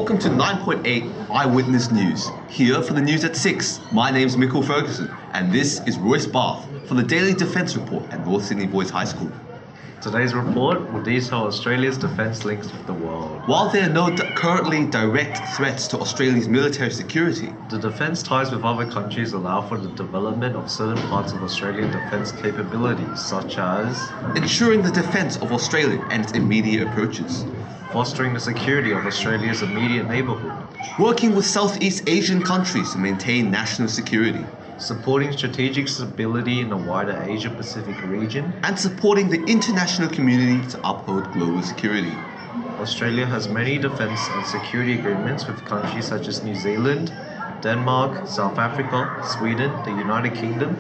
Welcome to 9.8 Eyewitness News. Here for the news at 6, my name's Michael Ferguson, and this is Royce Barth for the Daily Defence Report at North Sydney Boys High School. Today's report will detail Australia's defence links with the world. While there are no currently direct threats to Australia's military security, the defence ties with other countries allow for the development of certain parts of Australian defence capabilities, such as ensuring the defence of Australia and its immediate approaches, fostering the security of Australia's immediate neighbourhood, working with Southeast Asian countries to maintain national security, supporting strategic stability in the wider Asia-Pacific region, and supporting the international community to uphold global security. Australia has many defence and security agreements with countries such as New Zealand, Denmark, South Africa, Sweden, the United Kingdom.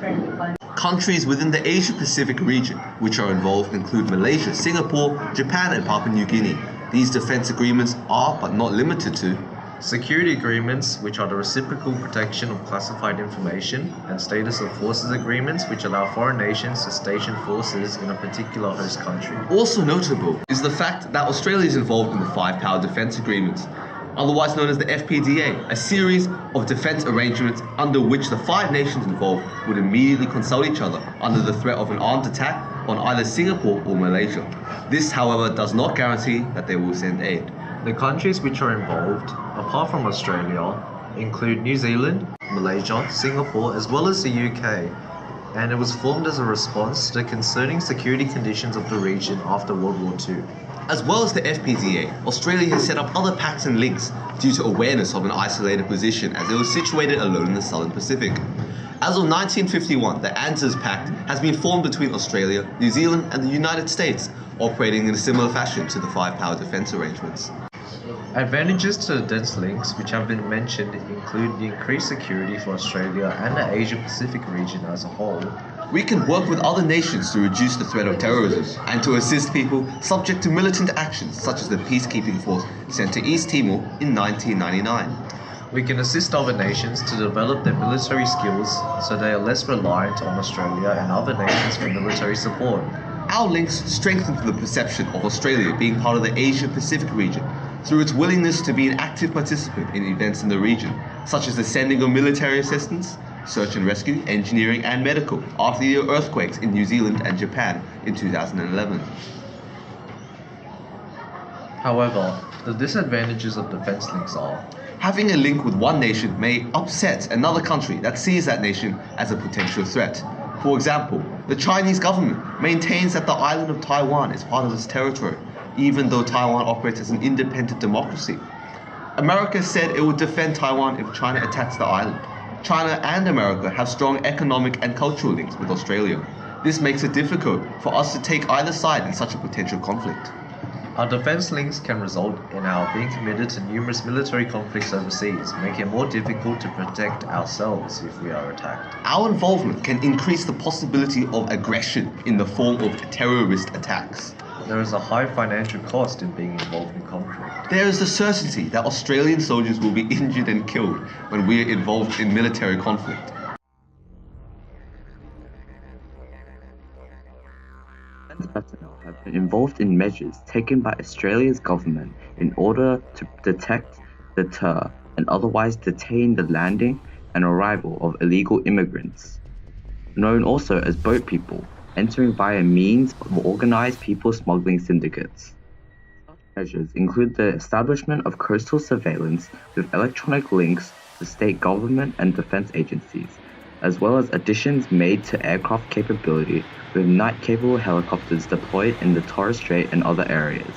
Countries within the Asia-Pacific region which are involved include Malaysia, Singapore, Japan, and Papua New Guinea. These defence agreements are, but not limited to, security agreements, which are the reciprocal protection of classified information, and status of forces agreements, which allow foreign nations to station forces in a particular host country. Also notable is the fact that Australia is involved in the Five Power Defence Agreements, otherwise known as the FPDA, a series of defence arrangements under which the five nations involved would immediately consult each other under the threat of an armed attack on either Singapore or Malaysia. This, however, does not guarantee that they will send aid. The countries which are involved, apart from Australia, include New Zealand, Malaysia, Singapore, as well as the UK, and it was formed as a response to the concerning security conditions of the region after World War II. As well as the FPDA, Australia has set up other pacts and links due to awareness of an isolated position as it was situated alone in the Southern Pacific. As of 1951, the ANZUS Pact has been formed between Australia, New Zealand, and the United States, operating in a similar fashion to the Five Power Defence Arrangements. Advantages to the defence links which have been mentioned include the increased security for Australia and the Asia-Pacific region as a whole. We can work with other nations to reduce the threat of terrorism and to assist people subject to militant actions such as the peacekeeping force sent to East Timor in 1999. We can assist other nations to develop their military skills so they are less reliant on Australia and other nations for military support. Our links strengthen the perception of Australia being part of the Asia-Pacific region through its willingness to be an active participant in events in the region, such as the sending of military assistance, search and rescue, engineering, and medical after the earthquakes in New Zealand and Japan in 2011. However, the disadvantages of defence links are having a link with one nation may upset another country that sees that nation as a potential threat. For example, the Chinese government maintains that the island of Taiwan is part of its territory, even though Taiwan operates as an independent democracy. America said it would defend Taiwan if China attacks the island. China and America have strong economic and cultural links with Australia. This makes it difficult for us to take either side in such a potential conflict. Our defence links can result in our being committed to numerous military conflicts overseas, making it more difficult to protect ourselves if we are attacked. Our involvement can increase the possibility of aggression in the form of terrorist attacks. There is a high financial cost in being involved in conflict. There is the certainty that Australian soldiers will be injured and killed when we are involved in military conflict. Defence personnel have been involved in measures taken by Australia's government in order to detect, deter, and otherwise detain the landing and arrival of illegal immigrants, known also as boat people, entering via means of organised people smuggling syndicates. Such measures include the establishment of coastal surveillance with electronic links to state government and defence agencies, as well as additions made to aircraft capability with night-capable helicopters deployed in the Torres Strait and other areas.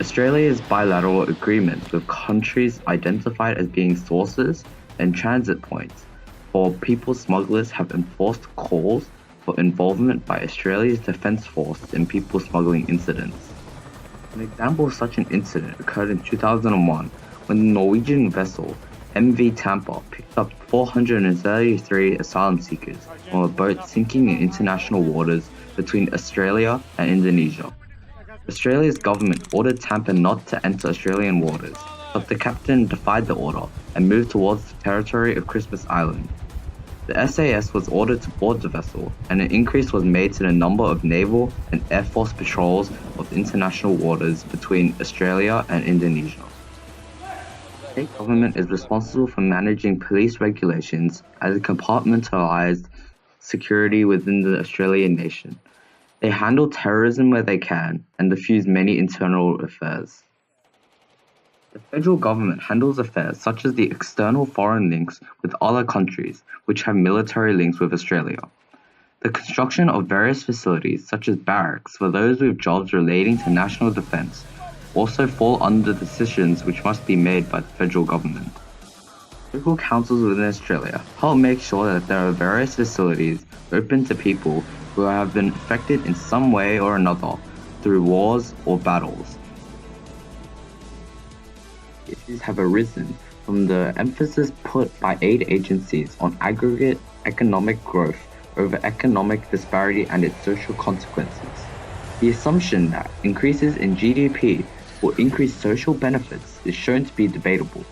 Australia's bilateral agreements with countries identified as being sources and transit points for people smugglers have enforced calls for involvement by Australia's Defence Force in people smuggling incidents. An example of such an incident occurred in 2001 when the Norwegian vessel MV Tampa picked up 433 asylum seekers from a boat sinking in international waters between Australia and Indonesia. Australia's government ordered Tampa not to enter Australian waters, but the captain defied the order and moved towards the territory of Christmas Island. The SAS was ordered to board the vessel, and an increase was made to the number of naval and air force patrols of international waters between Australia and Indonesia. The state government is responsible for managing police regulations as a compartmentalized security within the Australian nation. They handle terrorism where they can and diffuse many internal affairs. The federal government handles affairs such as the external foreign links with other countries which have military links with Australia. The construction of various facilities such as barracks for those with jobs relating to national defence also fall under decisions which must be made by the federal government. Local councils within Australia help make sure that there are various facilities open to people who have been affected in some way or another through wars or battles. Issues have arisen from the emphasis put by aid agencies on aggregate economic growth over economic disparity and its social consequences. The assumption that increases in GDP will increase social benefits is shown to be debatable,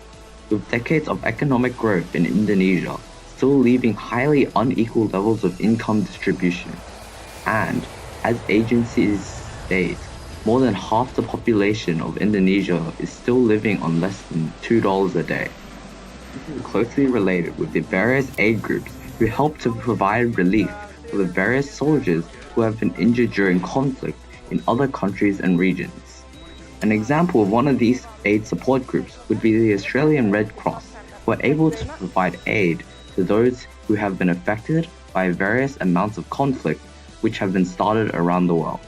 with decades of economic growth in Indonesia still leaving highly unequal levels of income distribution. And, as agencies state, more than half the population of Indonesia is still living on less than $2 a day. This is closely related with the various aid groups who help to provide relief for the various soldiers who have been injured during conflict in other countries and regions. An example of one of these aid support groups would be the Australian Red Cross, who are able to provide aid to those who have been affected by various amounts of conflict which have been started around the world.